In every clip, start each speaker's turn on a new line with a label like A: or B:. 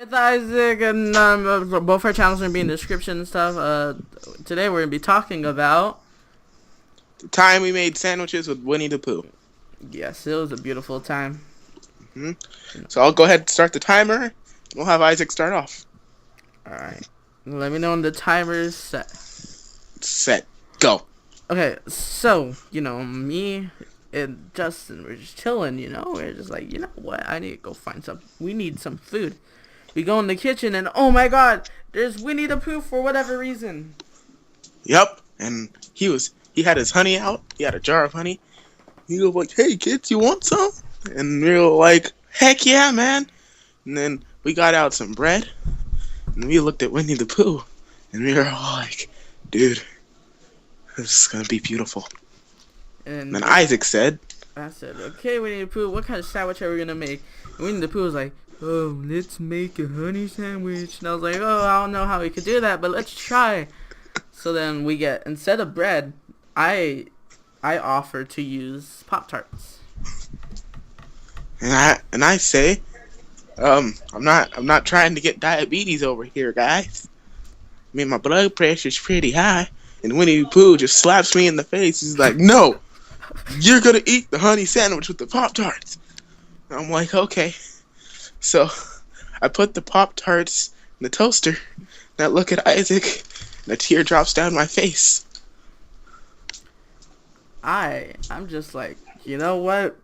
A: With Isaac, and both our channels are gonna be in the description and stuff. Today we're gonna be talking about.
B: The time we made sandwiches with Winnie-the-Pooh.
A: Yes, it was a beautiful time.
B: hmm So I'll go ahead and start the timer. And we'll have Isaac start off.
A: All right, let me know when the timer is set.
B: Set. Go.
A: Okay, so me and Justin, we're just chilling. We're just like, what? I need to go find some. We need some food. We go in the kitchen, and oh my God, there's Winnie the Pooh for whatever reason.
B: Yep. And he had his honey out. He had a jar of honey. He was like, "Hey kids, you want some?" And we were like, "Heck yeah, man!" And then we got out some bread, and we looked at Winnie the Pooh, and we were all like, "Dude, this is gonna be beautiful." And
A: And
B: then Isaac said,
A: I said, okay, Winnie the Pooh, what kind of sandwich are we gonna make? And Winnie the Pooh was like, oh, let's make a honey sandwich. And I was like, oh, I don't know how we could do that, but let's try. So then we get, instead of bread, I offer to use Pop-Tarts.
B: and I say, I'm not trying to get diabetes over here, guys. I mean, my blood pressure's pretty high. And Winnie the Pooh just slaps me in the face. He's like, "No, you're gonna eat the honey sandwich with the Pop Tarts." I'm like, "Okay." So I put the Pop Tarts in the toaster. And I look at Isaac, and a tear drops down my face.
A: I'm just like, you know what?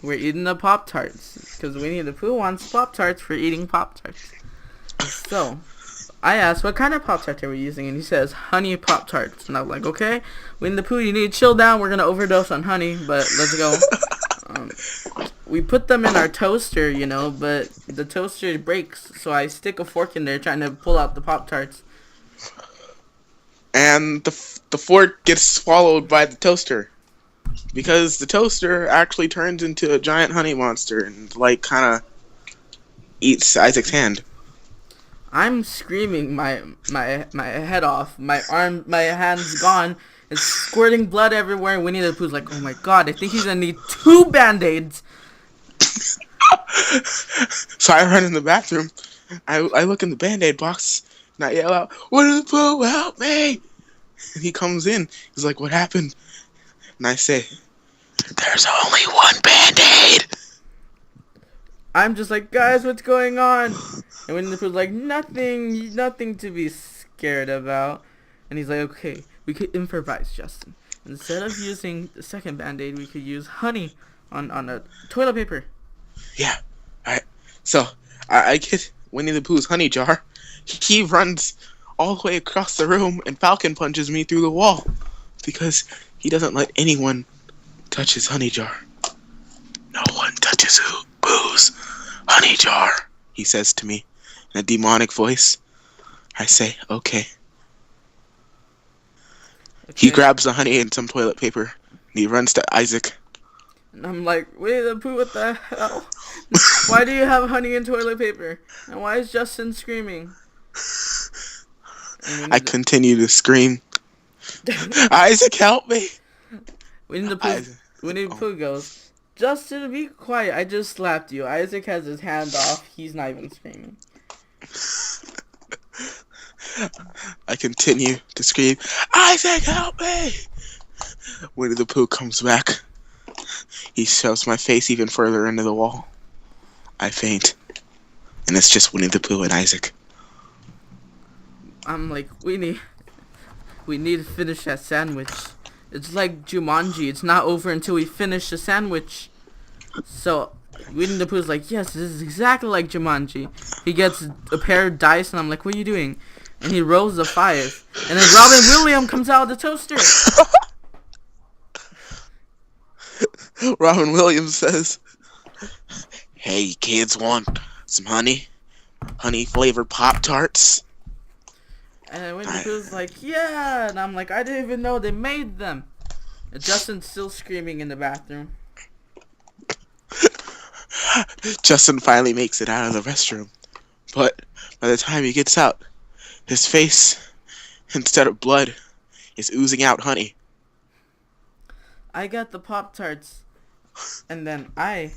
A: We're eating the Pop-Tarts. Because Winnie the Pooh wants Pop-Tarts for eating Pop-Tarts. So, I asked, what kind of Pop-Tart are we using? And he says, honey Pop-Tarts. And I was like, okay, Winnie the Pooh, you need to chill down. We're going to overdose on honey, but let's go. We put them in our toaster, but the toaster breaks. So I stick a fork in there trying to pull out the Pop-Tarts.
B: And the fork gets swallowed by the toaster. Because the toaster actually turns into a giant honey monster and, like, kind of eats Isaac's hand.
A: I'm screaming my head off. My hand's gone. It's squirting blood everywhere. Winnie the Pooh's like, oh my God, I think he's gonna need 2 Band-Aids.
B: So I run in the bathroom. I look in the Band-Aid box and I yell out, "Winnie the Pooh, help me!" And he comes in. He's like, "What happened?" And I say, "There's only one Band-Aid."
A: I'm just like, guys, what's going on? And Winnie the Pooh's like, nothing to be scared about. And he's like, okay, we could improvise, Justin. Instead of using the second Band-Aid, we could use honey on a toilet paper.
B: Yeah. Alright. So I get Winnie the Pooh's honey jar. He runs all the way across the room and Falcon punches me through the wall because he doesn't let anyone touch his honey jar. "No one touches Pooh's honey jar," he says to me in a demonic voice. I say, "Okay." He
A: Okay.
B: grabs the honey and some toilet paper and he runs to Isaac.
A: And I'm like, Winnie the Pooh, what the hell? Why do you have honey and toilet paper? And why is Justin screaming? And
B: I continue to scream, "Isaac, help me!"
A: Winnie the Pooh,
B: Isaac.
A: Winnie the
B: Oh.
A: Pooh goes, Justin, be quiet. I just slapped you. Isaac has his hand off. He's not even screaming.
B: I continue to scream, "Isaac, help me!" Winnie the Pooh comes back. He shoves my face even further into the wall. I faint. And it's just Winnie the Pooh and Isaac.
A: I'm like, we need to finish that sandwich. It's like Jumanji. It's not over until we finish the sandwich. So Winnie the Pooh's like, yes, this is exactly like Jumanji. He gets a pair of dice, and I'm like, what are you doing? And he rolls a 5. And then Robin Williams comes out of the toaster.
B: Robin Williams says, "Hey, kids, want some honey? Honey flavored Pop Tarts?"
A: And then Winnie the Pooh's like, yeah. And I'm like, I didn't even know they made them. And Justin's still screaming in the bathroom.
B: Justin finally makes it out of the restroom. But by the time he gets out, his face, instead of blood, is oozing out honey.
A: I got the Pop-Tarts. And then I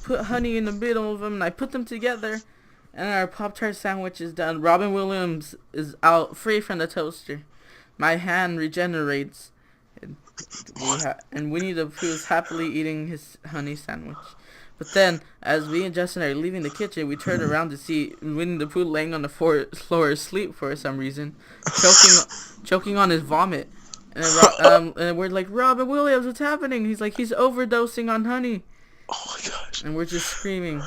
A: put honey in the middle of them, and I put them together. And our Pop-Tart sandwich is done. Robin Williams is out free from the toaster. My hand regenerates. And, and Winnie the Pooh is happily eating his honey sandwich. But then, as we and Justin are leaving the kitchen, we turn around to see Winnie the Pooh laying on the floor asleep for some reason, choking on his vomit. And, and we're like, Robin Williams, what's happening? He's like, he's overdosing on honey.
B: Oh my gosh.
A: And we're just screaming.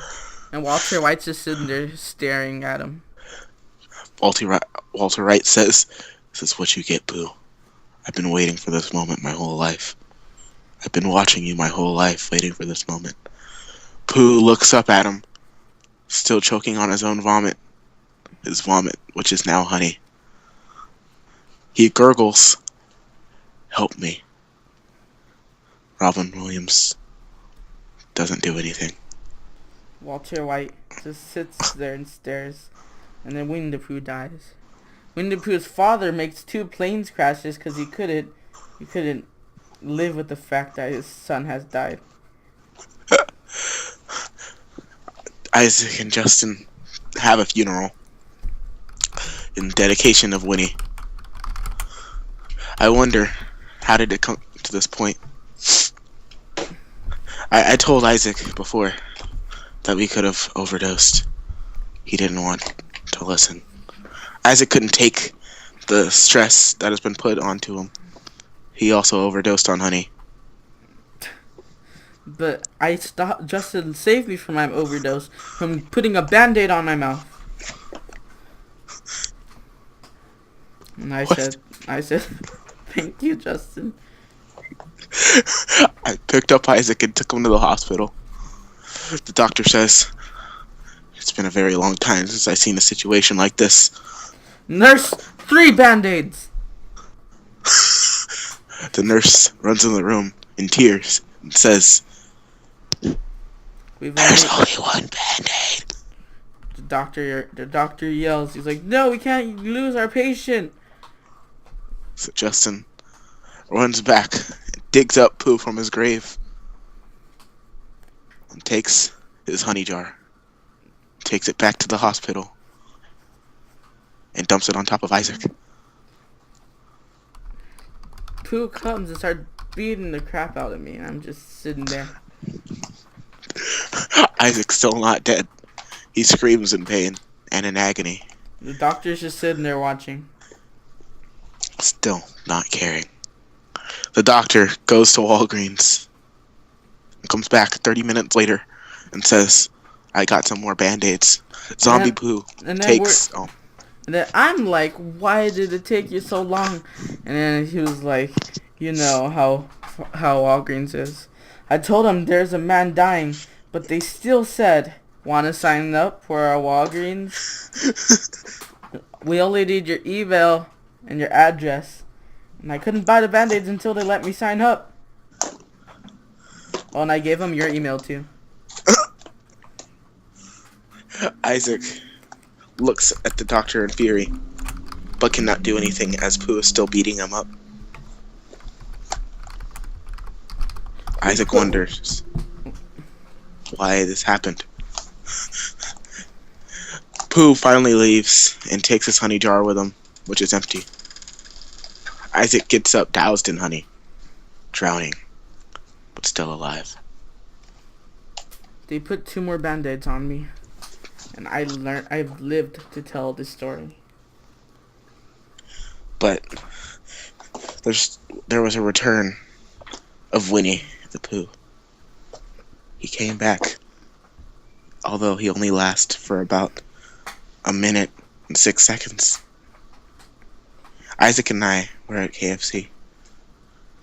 A: And Walter White's just sitting there staring at him.
B: Walter White says, "This is what you get, Pooh. I've been waiting for this moment my whole life. I've been watching you my whole life, waiting for this moment." Pooh looks up at him, still choking on his own vomit. His vomit, which is now honey. He gurgles, "Help me." Robin Williams doesn't do anything.
A: Walter White just sits there and stares. And then Winnie the Pooh dies. Winnie the Pooh's father makes 2 planes crashes because he couldn't live with the fact that his son has died.
B: Isaac and Justin have a funeral in dedication of Winnie. I wonder, how did it come to this point? I told Isaac before that we could have overdosed. He didn't want to listen. Isaac couldn't take the stress that has been put onto him. He also overdosed on honey.
A: But Justin saved me from my overdose from putting a Band-Aid on my mouth. And I said, thank you, Justin.
B: I picked up Isaac and took him to the hospital. The doctor says, "It's been a very long time since I've seen a situation like this."
A: Nurse, 3 Band-Aids!
B: The nurse runs in the room in tears and says, "There's only 1 Band-Aid."
A: The doctor yells. He's like, "No, we can't lose our patient."
B: So Justin runs back and digs up Pooh from his grave and takes his honey jar, takes it back to the hospital, and dumps it on top of Isaac.
A: Pooh comes and starts beating the crap out of me, and I'm just sitting there.
B: Isaac's still not dead. He screams in pain and in agony.
A: The doctor's just sitting there watching.
B: Still not caring. The doctor goes to Walgreens and comes back 30 minutes later and says, "I got some more Band-Aids." Zombie Pooh takes...
A: And then I'm like, "Why did it take you so long?" And then he was like, "You know how Walgreens is. I told him there's a man dying, but they still said, want to sign up for our Walgreens? We only need your email and your address. And I couldn't buy the Band-Aids until they let me sign up." Oh, and I gave him your email too.
B: Isaac looks at the doctor in fury, but cannot do anything as Pooh is still beating him up. Isaac wonders why this happened. Pooh finally leaves and takes his honey jar with him, which is empty. Isaac gets up doused in honey, drowning, but still alive.
A: They put 2 more Band-Aids on me. And I've lived to tell this story.
B: But there was a return of Winnie the Pooh. He came back, although he only lasted for about a minute and 6 seconds. Isaac and I were at KFC,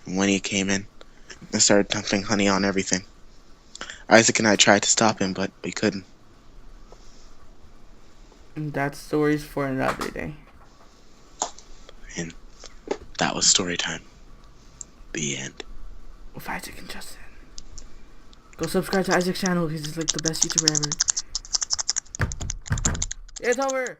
B: and Winnie came in and started dumping honey on everything. Isaac and I tried to stop him, but we couldn't.
A: And that story's for another day.
B: And that was story time. The end.
A: With Isaac and Justin. Go subscribe to Isaac's channel. He's like the best YouTuber ever. It's over.